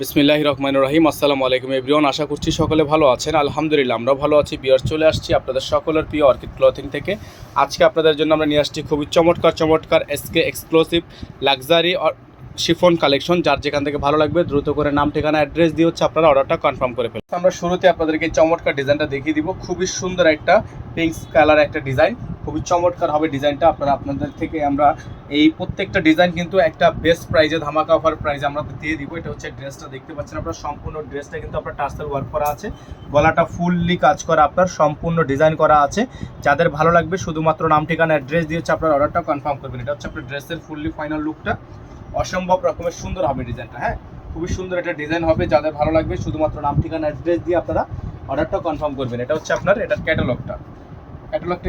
বিসমিল্লাহির রহমানির রহিম। আসসালামু আলাইকুম এভরিওয়ান, আশা করছি সকলে ভালো আছেন। আলহামদুলিল্লাহ আমরা ভালো আছি। বিয়ার চলে আসছি আপনাদের সকলের প্রিয় অর্কিড ক্লথিং থেকে। আজকে আপনাদের জন্য আমরা নিয়ে আসছি খুবই চমৎকার SK exclusive luxury chiffon collection. যার যেখান থেকে ভালো লাগবে দ্রুত করে নাম ঠিকানা অ্যাড্রেস দিয়ে হচ্ছে আপনারা অর্ডারটা কনফার্ম করে ফেলুন। আমরা শুরুতে আপনাদেরকে চমৎকার ডিজাইনটা দেখিয়ে দিব। খুবই সুন্দর একটা পিঙ্ক কালার একটা ডিজাইন, খুবই চমৎকার হবে ডিজাইনটা। আপনাদের থেকে আমরা এই প্রত্যেকটা ডিজাইন কিন্তু একটা বেস্ট প্রাইজে ধামাকা অফার প্রাইজে আমরা দিয়ে দিব। এটা হচ্ছে ড্রেসটা দেখতে পাচ্ছেন আপনারা, সম্পূর্ণ ড্রেসটা কিন্তু আপনার টার্সেল ওয়ার্ক করা আছে, গলাটা ফুললি কাজ করা, আপনার সম্পূর্ণ ডিজাইন করা আছে। যাদের ভালো লাগবে শুধুমাত্র নাম ঠিকানা অ্যাড্রেস দিয়ে হচ্ছে আপনার অর্ডারটা কনফার্ম করবেন। এটা হচ্ছে আপনার ড্রেসের ফুললি ফাইনাল লুকটা, অসম্ভব রকমের সুন্দর হবে ডিজাইনটা। হ্যাঁ, খুবই সুন্দর একটা ডিজাইন হবে। যাদের ভালো লাগবে শুধুমাত্র নাম ঠিকানা অ্যাড্রেস দিয়ে আপনারা অর্ডারটা কনফার্ম করবেন। এটা হচ্ছে আপনার এটার ক্যাটালগটা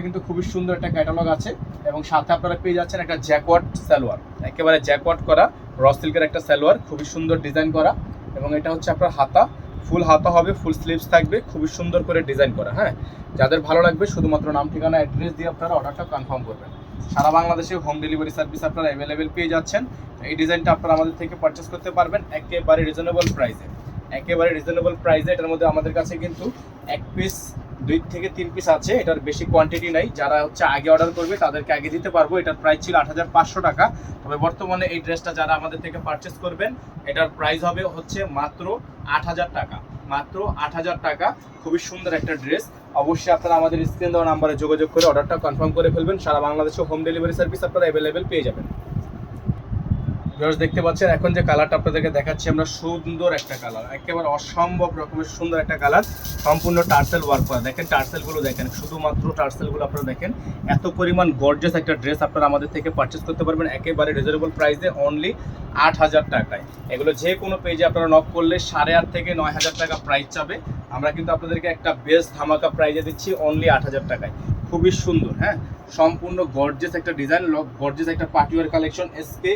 কিন্তু খুবই সুন্দর একটা ক্যাটালগ আছে, এবং সাথে আপনারা পেয়ে যাচ্ছেন একটা জ্যাকওয়ার্ড সালোয়ার, একেবারে জ্যাকওয়ার্ড করা র সিল্কের একটা সালোয়ার, খুবই সুন্দর ডিজাইন করা। এবং এটা হচ্ছে আপনার হাতা, ফুল হাতা হবে, ফুল স্লিভস থাকবে, খুবই সুন্দর করে ডিজাইন করা। হ্যাঁ, যাদের ভালো লাগবে শুধুমাত্র নাম ঠিকানা অ্যাড্রেস দিয়ে আপনারা অর্ডারটা কনফার্ম করবেন। সারা বাংলাদেশে হোম ডেলিভারি সার্ভিস আপনারা অ্যাভেলেবেল পেয়ে যাচ্ছেন। এই ডিজাইনটা আপনারা আমাদের থেকে পারচেস করতে পারবেন একেবারে রিজনেবল প্রাইসে, এটার মধ্যে আমাদের কাছে কিন্তু এক পিস 2 থেকে 3 পিস আছে, এটার বেশি কোয়ান্টিটি নাই। যারা হচ্ছে আগে অর্ডার করবে তাদেরকে আগে দিতে পারবো। এটার প্রাইস ছিল 8500 টাকা, তবে বর্তমানে এই ড্রেসটা যারা আমাদের থেকে পারচেস করবেন এটার প্রাইস হবে হচ্ছে মাত্র 8000 টাকা, মাত্র 8000 টাকা। খুবই সুন্দর একটা ড্রেস। অবশ্যই আপনারা আমাদের স্ক্রিন দেওয়া নাম্বারে যোগাযোগ করে অর্ডারটা কনফার্ম করে ফেলবেন। সারা বাংলাদেশে হোম ডেলিভারি সার্ভিস আপনারা অ্যাভেলেবেল পেয়ে যাবেন। দেখতে পাচ্ছেন এখন যে কালারটা আপনাদেরকে দেখাচ্ছি আমরা, সুন্দর একটা কালার, একেবারে অসম্ভব রকমের সুন্দর একটা কালার, সম্পূর্ণ টার্সেল ওয়ার্ক করা। দেখেন টার্সেলগুলো দেখেন, শুধুমাত্র টার্সেলগুলো আপনারা দেখেন। এত পরিমাণ গর্জিয়াস একটা ড্রেস আপনারা আমাদের থেকে পারচেস করতে পারবেন একেবারে রিজনেবল প্রাইসে, অনলি 8000 টাকায়। এগুলো যে কোনো পেজে আপনারা নক করলে 8500 থেকে 9000 টাকা প্রাইস চাবে। আমরা কিন্তু আপনাদেরকে একটা বেস্ট ধামাকা প্রাইজে দিচ্ছি অনলি 8000 টাকায়। খুবই সুন্দর, হ্যাঁ, সম্পূর্ণ গর্জিয়াস একটা ডিজাইন, গর্জিয়াস একটা পার্টিওয়ার কালেকশন, এসকে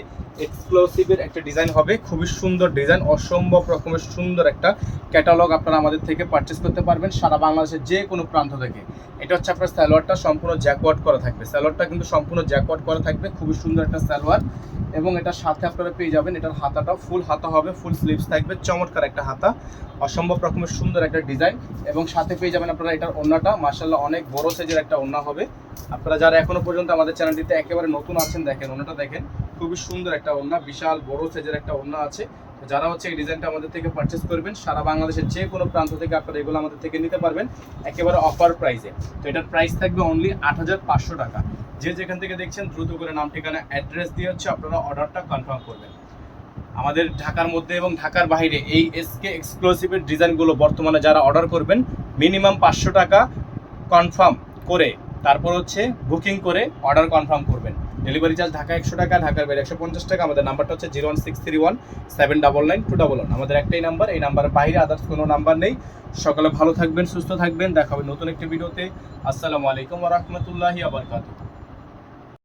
এক্সক্লুসিভের একটা ডিজাইন হবে। খুবই সুন্দর ডিজাইন, অসম্ভব রকমের সুন্দর একটা ক্যাটালগ আপনারা আমাদের থেকে পারচেস করতে পারবেন সারা বাংলাদেশের যে কোনো প্রান্ত থেকে। এটা হচ্ছে আপনার সালোয়ারটা সম্পূর্ণ জ্যাকওয়ার্ড করা থাকবে, সালোয়ারটা কিন্তু সম্পূর্ণ জ্যাকওয়ার্ড করা থাকবে, খুবই সুন্দর একটা সালোয়ার। এবং এটার সাথে আপনারা পেয়ে যাবেন এটার হাতাটা ফুল হাতা হবে, ফুল স্লিভস থাকবে, চমৎকার একটা হাতা, অসম্ভব রকমের সুন্দর একটা ডিজাইন। এবং সাথে পেয়ে যাবেন আপনারা এটার ওড়নাটা, মাশাআল্লাহ অনেক বড় সাইজের একটা ওড়না হবে। আপনারা যারা এখনো পর্যন্ত আমাদের চ্যানেলটিতে একেবারে নতুন আছেন, দেখেন ওড়নাটা দেখেন, খুবই সুন্দর একটা ওড়না, বিশাল বড় সাইজের একটা ওড়না আছে। যারা হচ্ছে এই ডিজাইনটা আমাদের থেকে পারচেস করবেন সারা বাংলাদেশের যে কোনো প্রান্ত থেকে আপনারা এগুলো আমাদের থেকে নিতে পারবেন একেবারে অফার প্রাইসে। তো এটার প্রাইস থাকবে অনলি 8500 টাকা। যে যেখান থেকে দেখছেন দ্রুত করে নাম ঠিকানা অ্যাড্রেস দিয়ে হচ্ছে আপনারা অর্ডারটা কনফার্ম করবেন। আমাদের ঢাকার মধ্যে এবং ঢাকার বাইরে এই এসকে এক্সক্লুসিভের ডিজাইনগুলো বর্তমানে যারা অর্ডার করবেন মিনিমাম 500 টাকা কনফার্ম করে তারপর হচ্ছে বুকিং করে অর্ডার কনফার্ম করবেন। ডেলিভারি চার্জ ঢাকা 100 টাকা, ঢাকার বাইরে 150 টাকা। আমাদের নাম্বারটা হচ্ছে 01631799211। আমাদের একটাই নাম্বার, এই নাম্বারের বাইরে আদার্স কোনো নাম্বার নেই। সকালে ভালো থাকবেন, সুস্থ থাকবেন, দেখা হবে নতুন একটি ভিডিওতে। আসসালামু আলাইকুম ওয়া রাহমাতুল্লাহি ওয়া বারাকাতুহু।